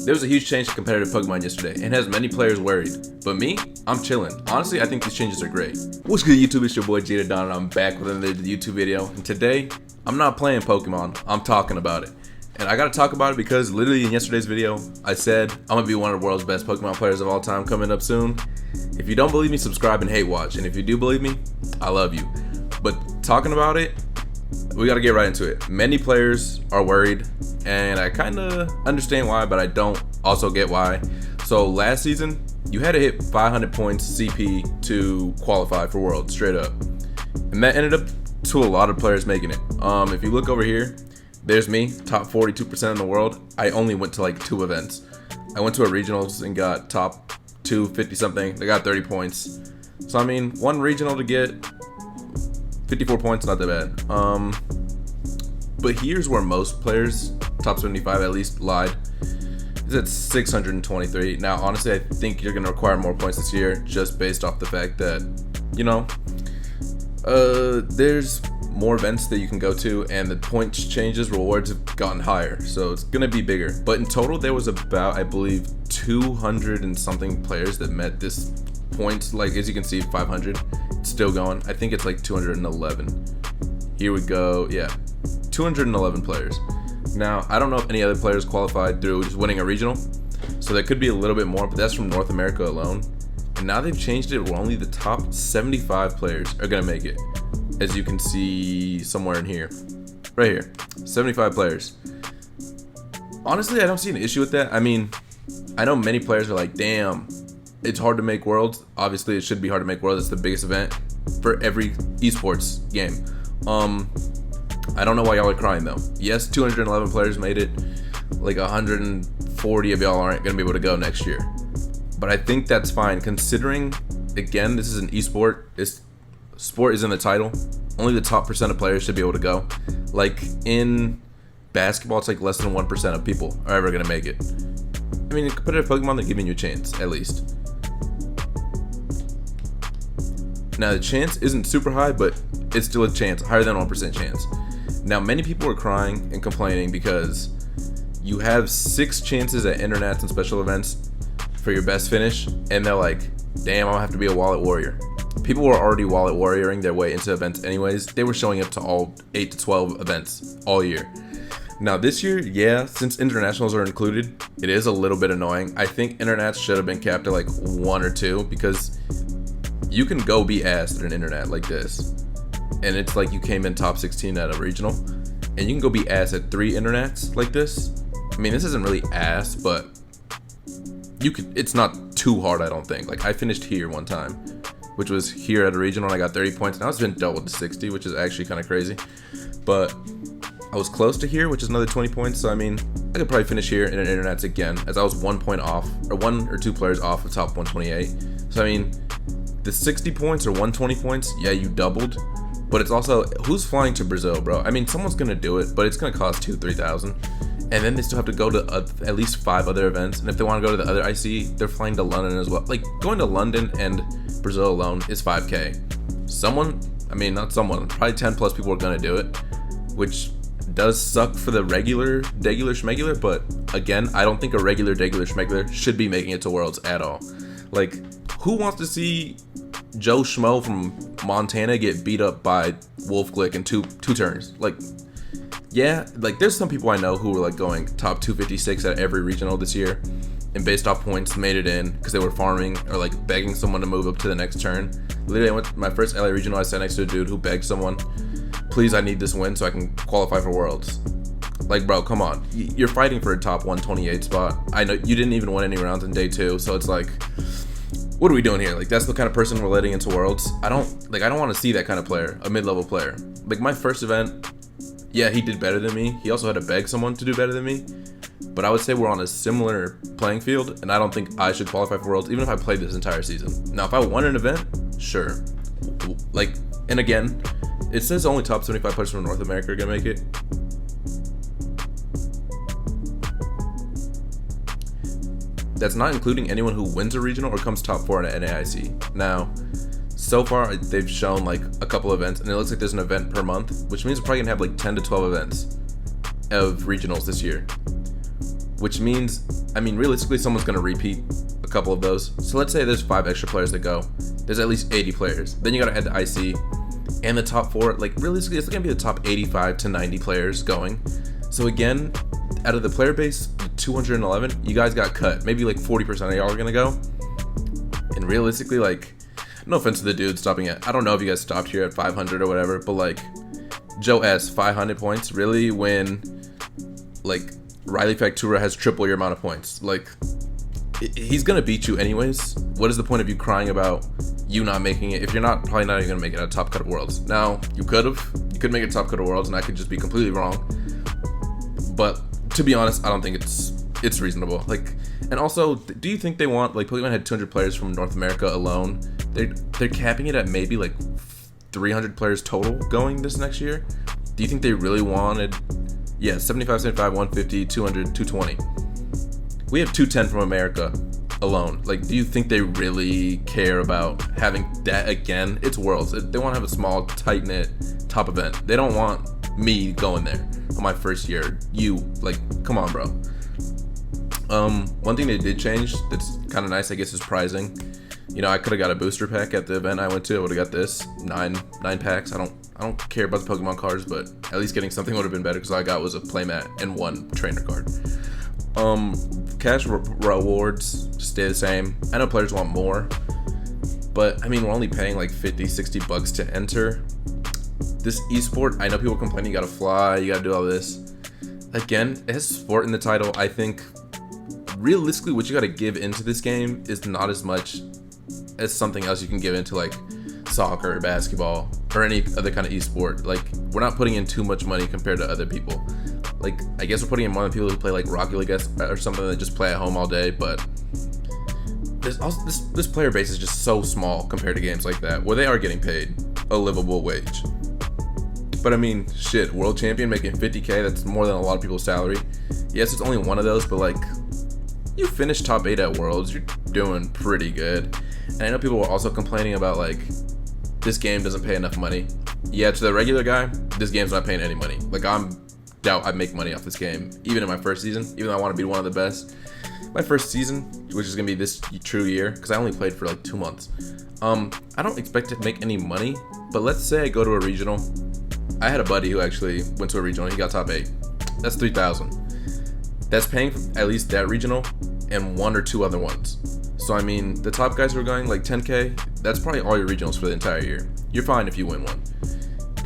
There was a huge change to competitive Pokemon yesterday, and has many players worried. But me, I'm chilling. Honestly, I think these changes are great. What's good, YouTube? It's your boy GTheDon, and I'm back with another YouTube video. And today, I'm not playing Pokemon, I'm talking about it. And I gotta talk about it because literally in yesterday's video, I said I'm gonna be one of the world's best Pokemon players of all time coming up soon. If you don't believe me, subscribe and hate watch. And if you do believe me, I love you. But talking about it, we gotta get right into it. Many players are worried, and I kinda understand why, but I don't also get why. So last season, you had to hit 500 points CP to qualify for Worlds, straight up. And that ended up to a lot of players making it. If you look over here, there's me, top 42% in the world. I only went to like 2 events. I went to a regionals and got top 250 something. They got 30 points. So I mean, one regional to get 54 points, not that bad. But here's where most players, top 75 at least, lied. It's at 623. Now, honestly, I think you're going to require more points this year just based off the fact that, you know, there's more events that you can go to, and the points changes, rewards have gotten higher. So it's going to be bigger. But in total, there was about, I believe, 200 and something players that met this point. Like, as you can see, 500. It's still going. I think it's like 211. Here we go. Yeah, 211 players. Now, I don't know if any other players qualified through just winning a regional, so there could be a little bit more, but that's from North America alone. And now they've changed it where only the top 75 players are going to make it. As you can see somewhere in here. Right here. 75 players. Honestly, I don't see an issue with that. I mean, I know many players are like, damn, it's hard to make Worlds. Obviously, it should be hard to make Worlds. It's the biggest event for every esports game. I don't know why y'all are crying though. Yes, 211 players made it. Like 140 of y'all aren't going to be able to go next year. But I think that's fine considering, again, this is an esport. Sport is in the title. Only the top % of players should be able to go. Like in basketball, it's like less than 1% of people are ever going to make it. I mean, in competitive Pokemon, they're giving you a chance, at least. Now, the chance isn't super high, but it's still a chance, higher than 1% chance. Now, many people are crying and complaining because you have 6 chances at internets and special events for your best finish, and they're like, damn, I'm gonna have to be a wallet warrior. People were already wallet warrioring their way into events anyways. They were showing up to all 8 to 12 events all year. Now this year, yeah, since internationals are included, it is a little bit annoying. I think internets should have been capped at like 1 or 2 because you can go be ass at an internet like this. And it's like you came in top 16 at a regional, and you can go be ass at 3 internets like this. I mean, this isn't really ass, but you could. It's not too hard, I don't think. Like I finished here one time, which was here at a regional, and I got 30 points. Now it's been doubled to 60, which is actually kind of crazy. But I was close to here, which is another 20 points. So I mean, I could probably finish here in an internets again, as I was 1 point off, or 1 or 2 players off of top 128. So I mean, the 60 points or 120 points, yeah, you doubled. But it's also, who's flying to Brazil, bro? I mean, someone's going to do it, but it's going to cost 2,000-3,000. And then they still have to go to at least 5 other events. And if they want to go to the other IC, they're flying to London as well. Like, going to London and Brazil alone is 5K. Someone, I mean, not someone, probably 10 plus people are going to do it, which does suck for the regular schmegular. But again, I don't think a regular schmegular should be making it to Worlds at all. Like, who wants to see Joe Schmo from Montana get beat up by Wolf Glick in two turns? Like, yeah, like there's some people I know who were like going top 256 at every regional this year, and based off points made it in because they were farming or like begging someone to move up to the next turn. Literally, I went to my first LA regional. I sat next to a dude who begged someone, please, I need this win so I can qualify for Worlds. Like, bro, come on, you're fighting for a top 128 spot. I know you didn't even win any rounds in day 2, so it's like, what are we doing here? Like, that's the kind of person we're letting into Worlds. I don't want to see that kind of player, a mid-level player. Like, my first event, yeah, he did better than me. He also had to beg someone to do better than me. But I would say we're on a similar playing field, and I don't think I should qualify for Worlds, even if I played this entire season. Now, if I won an event, sure. Like, and again, it says only top 75 players from North America are going to make it. That's not including anyone who wins a regional or comes top 4 in an NAIC. Now, so far, they've shown like a couple events, and it looks like there's an event per month, which means we're probably gonna have like 10 to 12 events of regionals this year. Which means I mean, realistically, someone's going to repeat a couple of those. So let's say there's 5 extra players that go. There's at least 80 players. Then you got to add the IC and the top 4. Like, realistically, it's going to be the top 85 to 90 players going. So again, out of the player base, 211, you guys got cut. Maybe like 40% of y'all are going to go. And realistically, like, no offense to the dude stopping at, I don't know if you guys stopped here at 500 or whatever, but like, Joe S, 500 points, really, when, like, Riley Factura has triple your amount of points. Like, he's gonna beat you anyways. What is the point of you crying about you not making it if you're probably not even gonna make it at Top Cut of Worlds? Now, you could make it Top Cut of Worlds, and I could just be completely wrong. But to be honest, I don't think it's reasonable. Like, and also, do you think they want, like, Pokemon had 200 players from North America alone? They're capping it at maybe like 300 players total going this next year. Do you think they really wanted, 75, 75, 150, 200, 220? We have 210 from America alone. Like, do you think they really care about having that again? It's Worlds. They want to have a small, tight-knit top event. They don't want me going there on my first year. Come on, bro. One thing they did change that's kind of nice, I guess, is prizing. You know, I could have got a booster pack at the event I went to. I would have got this 9 packs. I don't care about the Pokemon cards, but at least getting something would have been better because all I got was a playmat and 1 trainer card. Cash rewards stay the same. I know players want more, but I mean, we're only paying like 50, 60 bucks to enter this esport. I know people complaining you gotta fly, you gotta do all this. Again, it has sport in the title. I think realistically what you gotta give into this game is not as much as something else you can give into, like soccer or basketball or any other kind of esport. Like, we're not putting in too much money compared to other people. Like, I guess we're putting in more than people who play like Rocket League or something that just play at home all day, but there's also this player base is just so small compared to games like that where they are getting paid a livable wage. But I mean, shit, world champion making 50K, that's more than a lot of people's salary. Yes, it's only one of those, but like, you finished top 8 at Worlds, you're doing pretty good. And I know people were also complaining about, like, this game doesn't pay enough money. Yeah, to the regular guy, this game's not paying any money. Like, doubt I'd make money off this game, even in my first season, even though I want to be one of the best. My first season, which is going to be this true year, because I only played for like 2 months. I don't expect to make any money, but let's say I go to a regional. I had a buddy who actually went to a regional, he got top 8. That's 3,000. That's paying for at least that regional and 1 or 2 other ones. So I mean, the top guys who are going like 10K, that's probably all your regionals for the entire year. You're fine if you win one.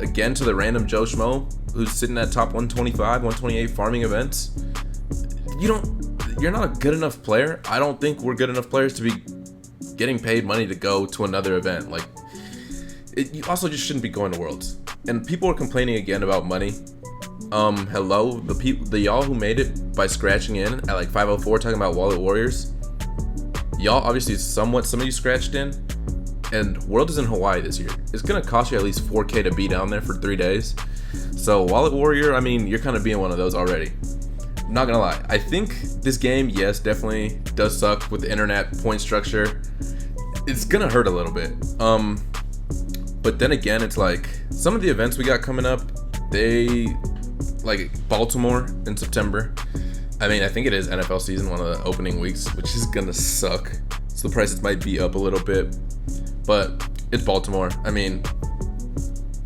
Again, to the random Joe Schmo who's sitting at top 125, 128 farming events, you're not a good enough player. I don't think we're good enough players to be getting paid money to go to another event. Like, you also just shouldn't be going to Worlds. And people are complaining again about money. Hello, the y'all who made it by scratching in at like 504 talking about Wallet Warriors. Y'all obviously some of you scratched in, and World is in Hawaii this year. It's gonna cost you at least 4K to be down there for 3 days. So Wallet Warrior, I mean, you're kind of being one of those already. I'm not gonna lie. I think this game, yes, definitely does suck with the internet point structure. It's gonna hurt a little bit. But then again, it's like some of the events we got coming up, like Baltimore in September. I mean, I think it is NFL season, one of the opening weeks, which is gonna suck. So the prices might be up a little bit, but it's Baltimore. I mean,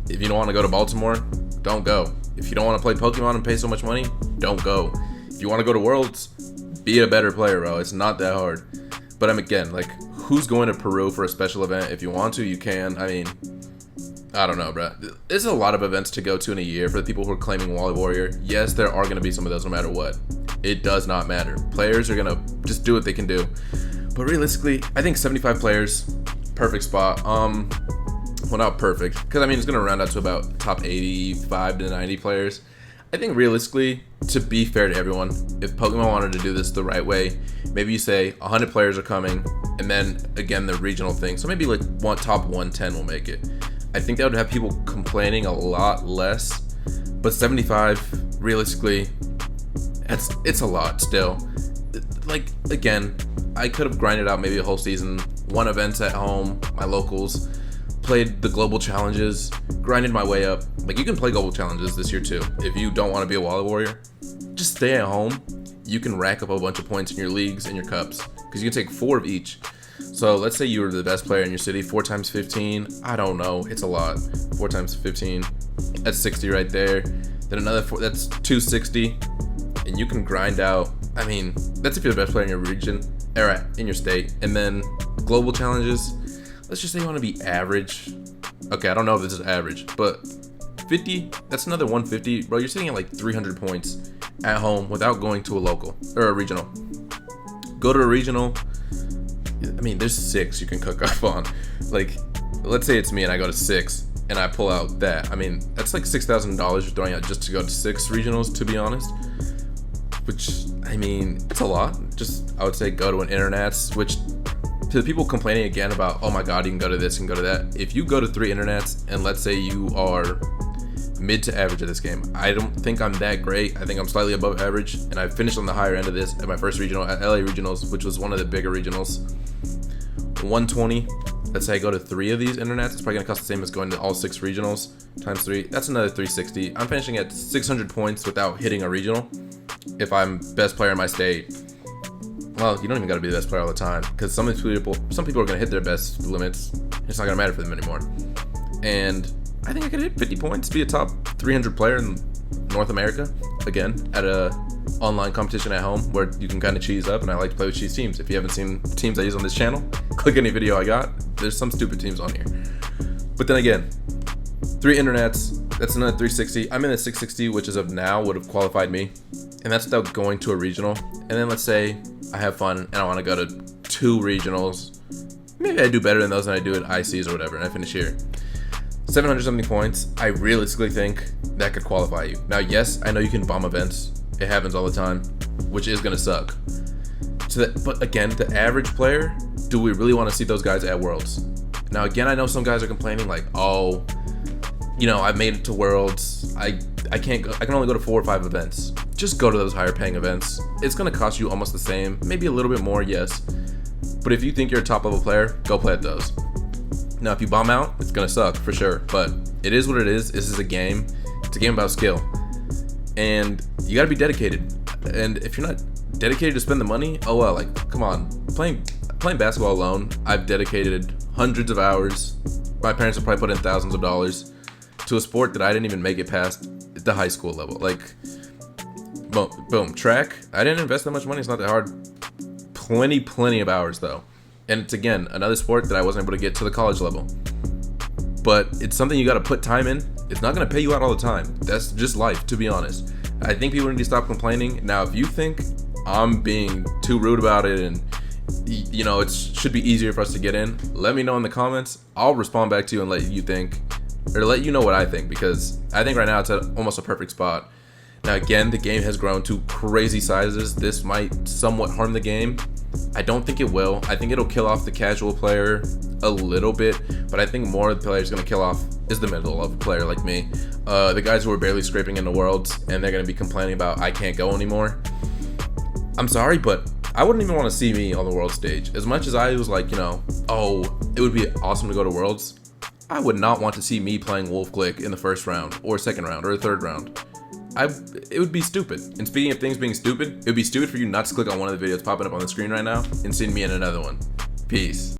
if you don't want to go to Baltimore, don't go. If you don't want to play Pokemon and pay so much money, don't go. If you want to go to Worlds, be a better player, bro. It's not that hard. But again, like, who's going to Peru for a special event? If you want to, you can. I mean, I don't know, bro. There's a lot of events to go to in a year for the people who are claiming Wallet Warrior. Yes, there are going to be some of those no matter what. It does not matter. Players are going to just do what they can do. But realistically, I think 75 players, perfect spot. Well, not perfect, because I mean, it's going to round out to about top 85 to 90 players. I think realistically, to be fair to everyone, if Pokemon wanted to do this the right way, maybe you say 100 players are coming, and then again, the regional thing. So maybe like top 110 will make it. I think that would have people complaining a lot less, but 75, realistically, it's a lot still. Like, again, I could have grinded out maybe a whole season, won events at home, my locals, played the global challenges, grinded my way up. Like, you can play global challenges this year too. If you don't want to be a Wallet Warrior, just stay at home you can rack up a bunch of points in your leagues and your cups because you can take 4 of each. So let's say you were the best player in your city. 4 times 15, I don't know, it's a lot. 4 times 15, that's 60 right there. Then another 4, that's 260, and you can grind out. I mean, that's if you're the best player in your region or in your state. And then global challenges, let's just say you want to be average. Okay, I don't know if this is average, but 50, that's another 150. Bro, you're sitting at like 300 points at home without going to a local or a regional. Go to a regional. I mean, there's 6 you can cook up on. Like, let's say it's me and I go to 6 and I pull out that. I mean, that's like $6,000 you're throwing out just to go to 6 regionals, to be honest. Which, I mean, it's a lot. Just, I would say go to an internets, which to the people complaining again about, oh my god, you can go to this and go to that. If you go to 3 internets and let's say you are mid to average at this game, I don't think I'm that great. I think I'm slightly above average, and I finished on the higher end of this at my first regional at LA Regionals, which was one of the bigger regionals. 120. Let's say I go to 3 of these internets, it's probably gonna cost the same as going to all 6 regionals times 3. That's another 360. I'm finishing at 600 points without hitting a regional. If I'm best player in my state, well, you don't even gotta be the best player all the time, because some people are gonna hit their best limits. It's not gonna matter for them anymore. And I think I could hit 50 points, be a top 300 player in North America, again, at a online competition at home where you can kind of cheese up, and I like to play with cheese teams. If you haven't seen teams I use on this channel, click any video I got. There's some stupid teams on here. But then again, 3 internets, that's another 360. I'm in the 660, which as of now would have qualified me, and that's without going to a regional. And then let's say I have fun and I want to go to 2 regionals. Maybe I do better than those than I do at ICs or whatever, and I finish here. 700 something points. I realistically think that could qualify you. Now, yes, I know you can bomb events. It happens all the time, which is gonna suck. But again, the average player, do we really want to see those guys at Worlds? Now, again, I know some guys are complaining like, oh, you know, I made it to Worlds. I can't go. I can only go to 4 or 5 events. Just go to those higher paying events. It's gonna cost you almost the same, maybe a little bit more, yes. But if you think you're a top level player, go play at those. Now, if you bomb out, it's gonna suck for sure, but it is what it is. This is a game. It's a game about skill, and you gotta be dedicated. And if you're not dedicated to spend the money, oh well. Like, come on, playing basketball alone, I've dedicated hundreds of hours. My parents have probably put in thousands of dollars to a sport that I didn't even make it past the high school level. Like, boom, track. I didn't invest that much money. It's not that hard. Plenty of hours though. And it's, again, another sport that I wasn't able to get to the college level. But it's something you got to put time in. It's not going to pay you out all the time. That's just life, to be honest. I think people need to stop complaining. Now, if you think I'm being too rude about it and, you know, it should be easier for us to get in, let me know in the comments. I'll respond back to you and let you think, or let you know what I think, because I think right now it's at almost a perfect spot. Now, again, the game has grown to crazy sizes. This might somewhat harm the game. I don't think it will. I think it'll kill off the casual player a little bit, but I think more of the players going to kill off is the middle level player like me. The guys who are barely scraping into Worlds, and they're going to be complaining about, I can't go anymore. I'm sorry, but I wouldn't even want to see me on the World stage. As much as I was like, you know, oh, it would be awesome to go to Worlds, I would not want to see me playing Wolf Click in the first round, or second round, or third round. It would be stupid. And speaking of things being stupid, it would be stupid for you not to click on one of the videos popping up on the screen right now and seeing me in another one. Peace.